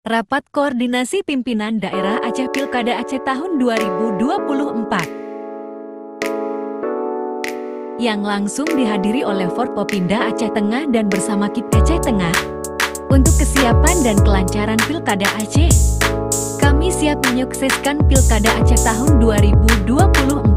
Rapat Koordinasi Pimpinan Daerah Aceh Pilkada Aceh tahun 2024 yang langsung dihadiri oleh Forkopimda Aceh Tengah dan bersama KIP Aceh Tengah untuk kesiapan dan kelancaran Pilkada Aceh. Kami siap menyukseskan Pilkada Aceh tahun 2024.